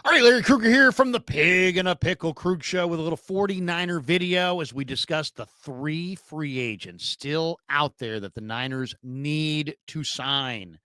All right, Larry Kruger here from the Pig and a Pickle Krug Show with a little 49er video as we discuss the three free agents still out there that the Niners need to sign.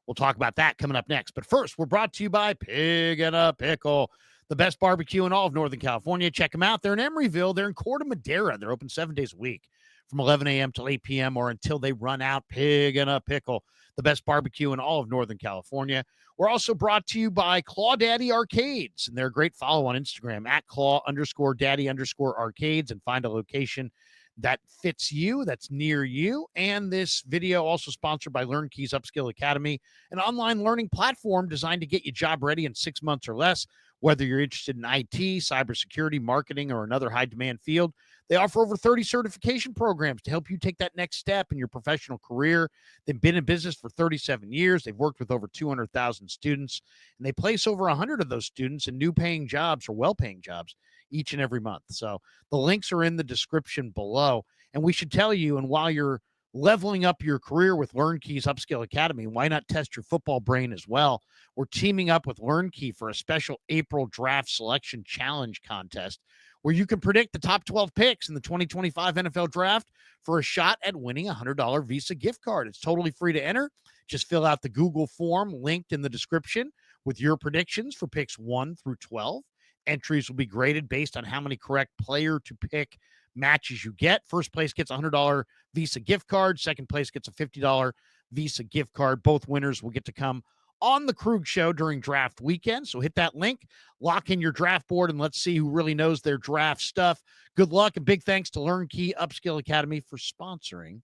We'll talk about that coming up next. But first, we're brought to you by Pig and a Pickle, the best barbecue in all of Northern California. Check them out. They're in Emeryville. They're in Corte Madera. They're open 7 days a week from 11 a.m. till 8 p.m. or until they run out. Pig and a Pickle, the best barbecue in all of Northern California. We're also brought to you by Claw Daddy Arcades, and they're a great follow on Instagram at claw_daddy_arcades and find a location that fits you, that's near you. And this video also sponsored by LearnKeys Upskill Academy, an online learning platform designed to get you job ready in 6 months or less. Whether you're interested in IT, cybersecurity, marketing, or another high demand field, they offer over 30 certification programs to help you take that next step in your professional career. They've been in business for 37 years. They've worked with over 200,000 students, and they place over 100 of those students in new paying jobs or well paying jobs each and every month. So the links are in the description below. And we should tell you, and while you're leveling up your career with LearnKey's Upskill Academy, why not test your football brain as well? We're teaming up with LearnKey for a special April draft selection challenge contest where you can predict the top 12 picks in the 2025 NFL draft for a shot at winning a $100 Visa gift card. It's totally free to enter. Just fill out the Google form linked in the description with your predictions for picks 1 through 12. Entries will be graded based on how many correct player to pick matches you get. First place gets a $100 Visa gift card. Second place gets a $50 Visa gift card. Both winners will get to come on the Krug Show during draft weekend. So hit that link, lock in your draft board, and let's see who really knows their draft stuff. Good luck, and big thanks to LearnKey Upskill Academy for sponsoring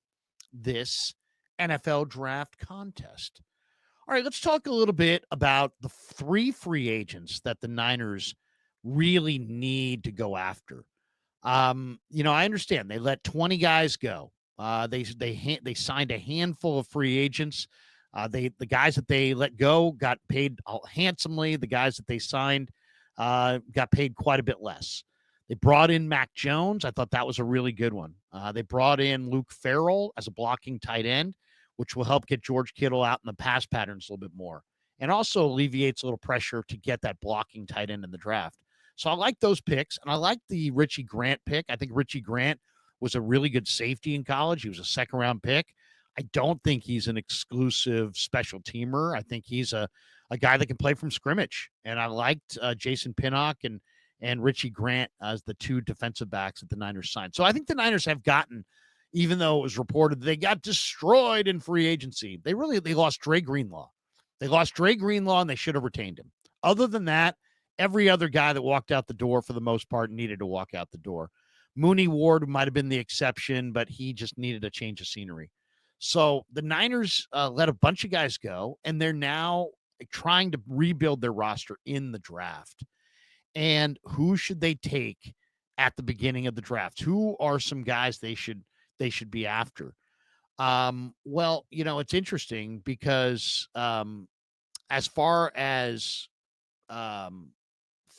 this NFL draft contest. All right, let's talk a little bit about the three free agents that the Niners really need to go after. I understand they let 20 guys go. They signed a handful of free agents. The guys that they let go got paid handsomely. The guys that they signed got paid quite a bit less. They brought in Mac Jones. I thought that was a really good one. They brought in Luke Farrell as a blocking tight end, which will help get George Kittle out in the pass patterns a little bit more, and also alleviates a little pressure to get that blocking tight end in the draft. So I like those picks, and I like the Richie Grant pick. I think Richie Grant was a really good safety in college. He was a second-round pick. I don't think he's an exclusive special teamer. I think he's a guy that can play from scrimmage. And I liked Jason Pinnock and Richie Grant as the two defensive backs that the Niners signed. So I think the Niners have gotten, even though it was reported they got destroyed in free agency, they lost Dre Greenlaw. They lost Dre Greenlaw, and they should have retained him. Other than that, every other guy that walked out the door for the most part needed to walk out the door. Mooney Ward might have been the exception, but he just needed a change of scenery. So the Niners let a bunch of guys go, and they're now trying to rebuild their roster in the draft. And who should they take at the beginning of the draft? Who are some guys they should be after? Well, it's interesting because as far as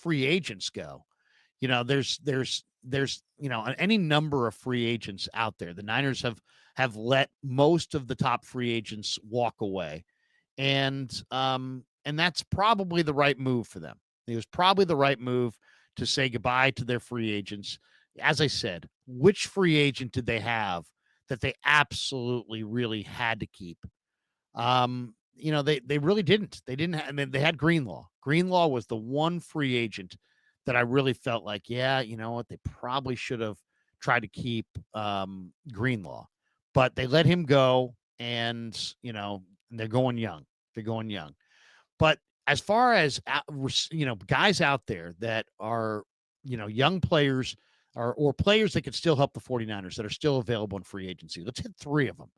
free agents go, there's any number of free agents out there. The Niners have let most of the top free agents walk away, and that's probably the right move for them. It was probably the right move to say goodbye to their free agents. As I said, which free agent did they have that they absolutely really had to keep? They really didn't. They didn't. I mean, they had Greenlaw. Greenlaw was the one free agent that I really felt like, yeah, you know what, they probably should have tried to keep Greenlaw, but they let him go, and they're going young. They're going young. But as far as guys out there that are young players or players that could still help the 49ers that are still available in free agency, let's hit three of them.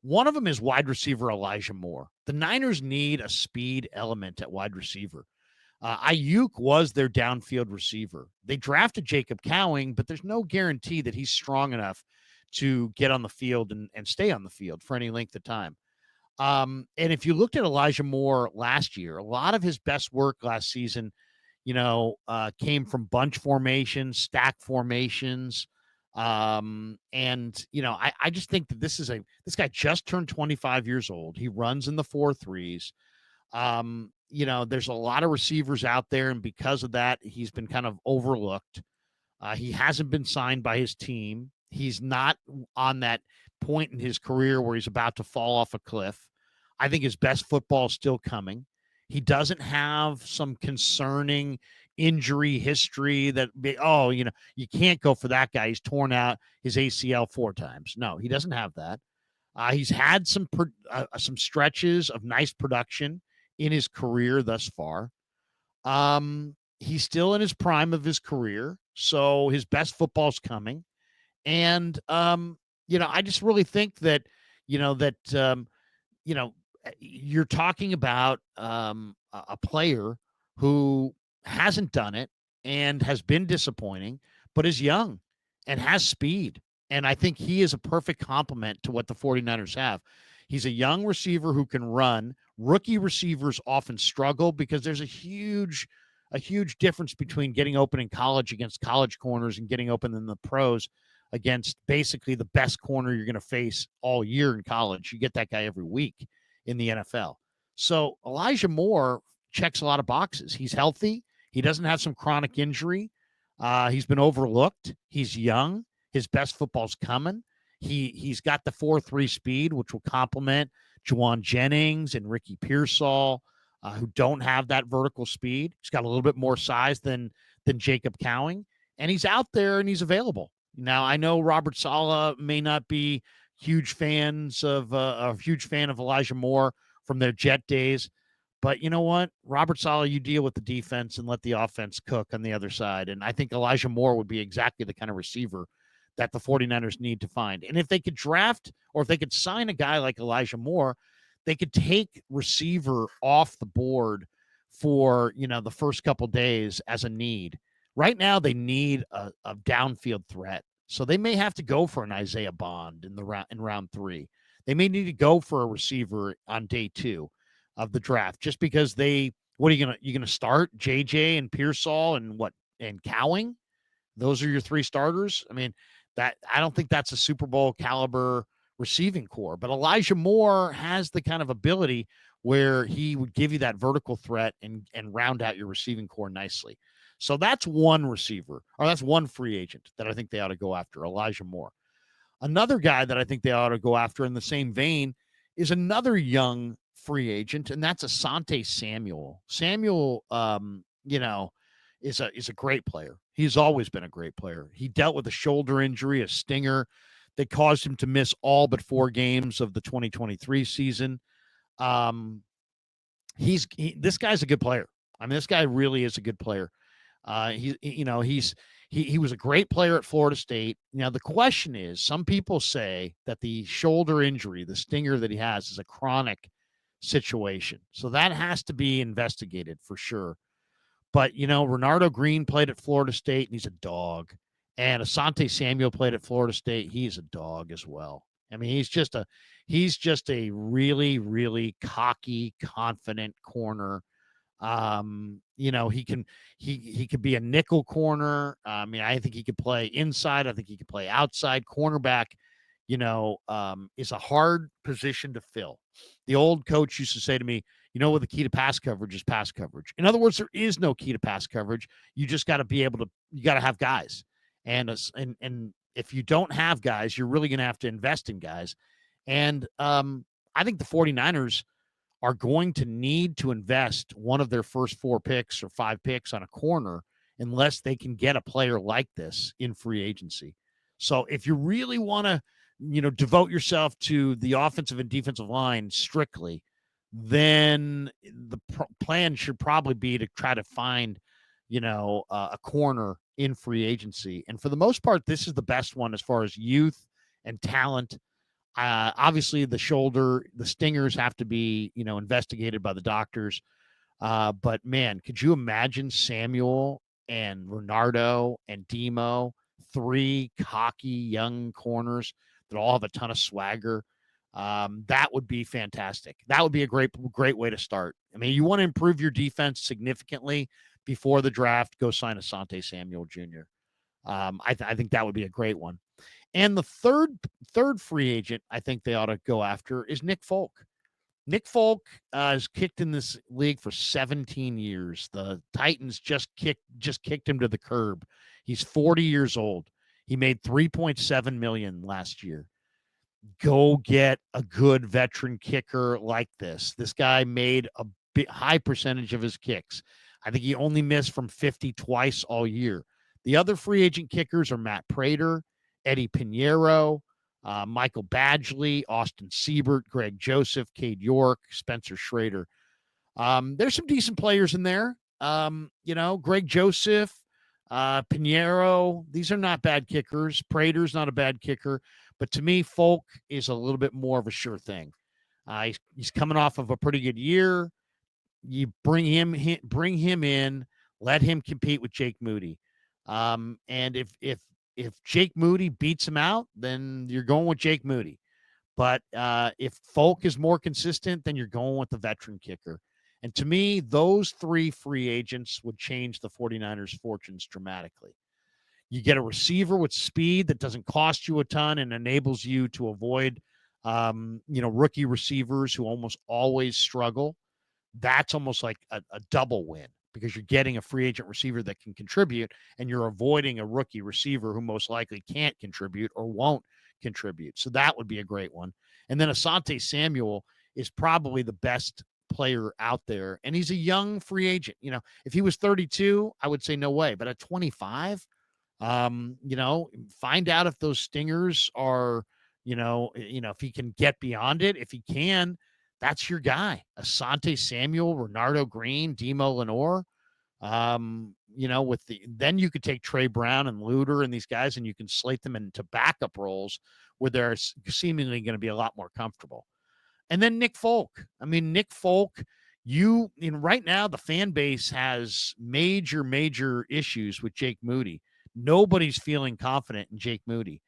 One of them is wide receiver Elijah Moore. The Niners need a speed element at wide receiver. Ayuk was their downfield receiver. They drafted Jacob Cowing, but there's no guarantee that he's strong enough to get on the field and stay on the field for any length of time. And if you looked at Elijah Moore last year, a lot of his best work last season, came from bunch formations, stack formations. I just think that this guy just turned 25 years old. He runs in the 4.3s. There's a lot of receivers out there, and because of that, he's been kind of overlooked. He hasn't been signed by his team. He's not on that point in his career where he's about to fall off a cliff. I think his best football is still coming. He doesn't have some concerning injury history that you can't go for that guy. He's torn out his ACL 4 times. No, he doesn't have that. He's had some stretches of nice production in his career thus far. He's still in his prime of his career, so his best football's coming. And I just really think that, you know, you're talking about a player who hasn't done it and has been disappointing, but is young and has speed. And I think he is a perfect complement to what the 49ers have. He's a young receiver who can run. Rookie receivers often struggle because there's a huge difference between getting open in college against college corners and getting open in the pros against basically the best corner you're going to face all year in college. You get that guy every week in the NFL. So Elijah Moore checks a lot of boxes. He's healthy. He doesn't have some chronic injury. He's been overlooked. He's young. His best football's coming. He's got the 4.3 speed, which will complement Juwan Jennings and Ricky Pearsall, who don't have that vertical speed. He's got a little bit more size than Jacob Cowing, and he's out there and he's available. Now, I know Robert Saleh may not be a huge fan of Elijah Moore from their Jet days, but you know what? Robert Saleh, you deal with the defense and let the offense cook on the other side. And I think Elijah Moore would be exactly the kind of receiver that the 49ers need to find. And if they could draft or if they could sign a guy like Elijah Moore, they could take receiver off the board for, the first couple days as a need. Right now, they need a downfield threat. So they may have to go for an Isaiah Bond in round 3. They may need to go for a receiver on day 2 of the draft, just because what are you gonna start JJ and Pearsall and Cowing? Those are your 3 starters. I mean, that I don't think that's a Super Bowl caliber receiving core, but Elijah Moore has the kind of ability where he would give you that vertical threat and round out your receiving core nicely. So that's one receiver, or that's one free agent that I think they ought to go after, Elijah Moore. Another guy that I think they ought to go after in the same vein is another young free agent, and that's Asante Samuel. Samuel, is a great player. He's always been a great player. He dealt with a shoulder injury, a stinger that caused him to miss all but 4 games of the 2023 season. Um, this guy's a good player. I mean, this guy really is a good player. He was a great player at Florida State. Now the question is, some people say that the shoulder injury, the stinger that he has, is a chronic situation. So that has to be investigated for sure. But Renardo Green played at Florida State and he's a dog. And Asante Samuel played at Florida State. He's a dog as well. I mean, he's just a really, really cocky, confident corner. He could be a nickel corner. I mean, I think he could play inside. I think he could play outside. Cornerback, is a hard position to fill. The old coach used to say to me, what the key to pass coverage is pass coverage. In other words, there is no key to pass coverage. You just got to you got to have guys. And if you don't have guys, you're really going to have to invest in guys. And I think the 49ers are going to need to invest one of their first 4 picks or 5 picks on a corner unless they can get a player like this in free agency. So if you really want to, devote yourself to the offensive and defensive line strictly, then the plan should probably be to try to find, a corner in free agency. And for the most part, this is the best one as far as youth and talent. Obviously, the stingers have to be, investigated by the doctors. But man, could you imagine Samuel and Renardo and Demo, 3 cocky young corners that all have a ton of swagger? That would be fantastic. That would be a great way to start. I mean, you want to improve your defense significantly before the draft, go sign Asante Samuel Jr. I think that would be a great one. And the third free agent I think they ought to go after is Nick Folk. Nick Folk has kicked in this league for 17 years. The Titans just kicked him to the curb. He's 40 years old. He made 3.7 million last year. Go get a good veteran kicker like this. This guy made a high percentage of his kicks. I think he only missed from 50 twice all year. The other free agent kickers are Matt Prater, Eddie Pinheiro, Michael Badgley, Austin Siebert, Greg Joseph, Cade York, Spencer Schrader. There's some decent players in there. Greg Joseph, Pinheiro, these are not bad kickers. Prater's not a bad kicker. But to me, Folk is a little bit more of a sure thing. He's coming off of a pretty good year. You bring him in, let him compete with Jake Moody. And if Jake Moody beats him out, then you're going with Jake Moody. But if Folk is more consistent, then you're going with the veteran kicker. And to me, those three free agents would change the 49ers' fortunes dramatically. You get a receiver with speed that doesn't cost you a ton and enables you to avoid, rookie receivers who almost always struggle. That's almost like a double win because you're getting a free agent receiver that can contribute and you're avoiding a rookie receiver who most likely can't contribute or won't contribute. So that would be a great one. And then Asante Samuel is probably the best player out there. And he's a young free agent. If he was 32, I would say no way. But at 25, find out if those stingers are, if he can get beyond it. If he can, that's your guy. Asante Samuel, Renardo Green, Demo Lenore. Then you could take Trey Brown and Luter and these guys, and you can slate them into backup roles where they're seemingly going to be a lot more comfortable. And then Nick Folk. Nick Folk, right now the fan base has major issues with Jake Moody. Nobody's feeling confident in Jake Moody.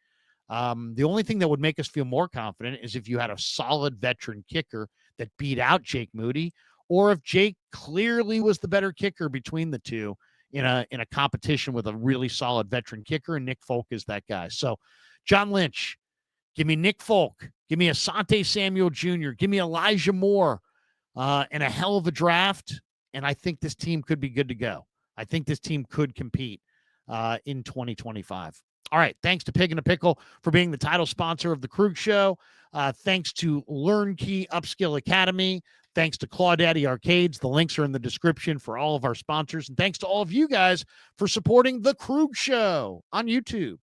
The only thing that would make us feel more confident is if you had a solid veteran kicker that beat out Jake Moody, or if Jake clearly was the better kicker between the two in a competition with a really solid veteran kicker, and Nick Folk is that guy. So, John Lynch, give me Nick Folk, give me Asante Samuel Jr., give me Elijah Moore, and a hell of a draft, and I think this team could be good to go. I think this team could compete in 2025. All right. Thanks to Pig and a Pickle for being the title sponsor of the Krug Show. Thanks to LearnKey Upskill Academy. Thanks to Claudaddy Arcades. The links are in the description for all of our sponsors. And thanks to all of you guys for supporting the Krug Show on YouTube.